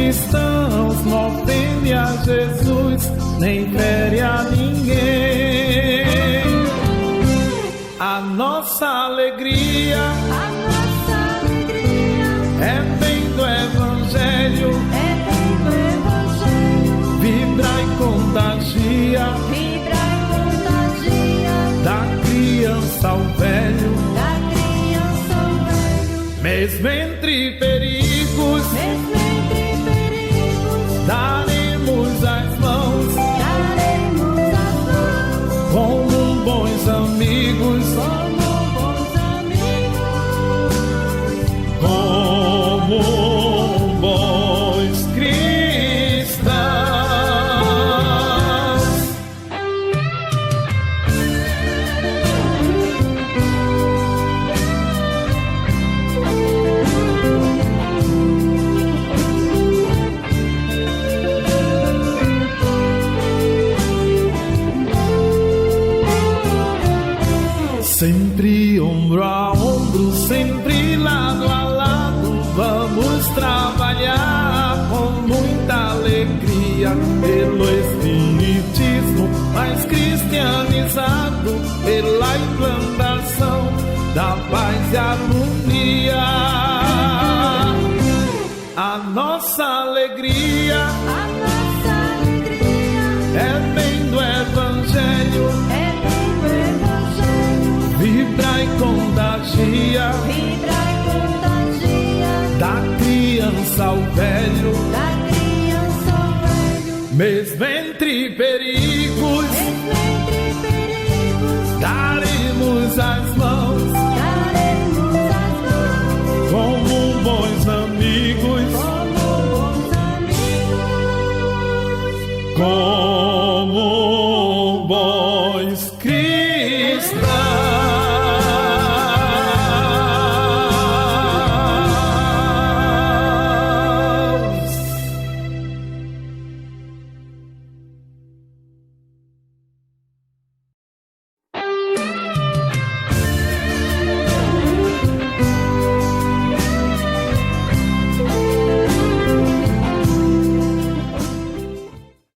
cristãos, não ofende a Jesus, nem fere a ninguém. A nossa alegria é bem do Evangelho, vibra e contagia, da criança ao velho, mesmo entre perigos, daremos as mãos, como bons amigos, como bons cristãos. Sempre ombro a ombro, sempre lado a lado, vamos trabalhar com muita alegria pelo espiritismo mais cristianizado, pela implantação da paz e harmonia. A nossa alegria é bem do Evangelho, vibra e contagia, da criança ao velho, mesmo entre perigos,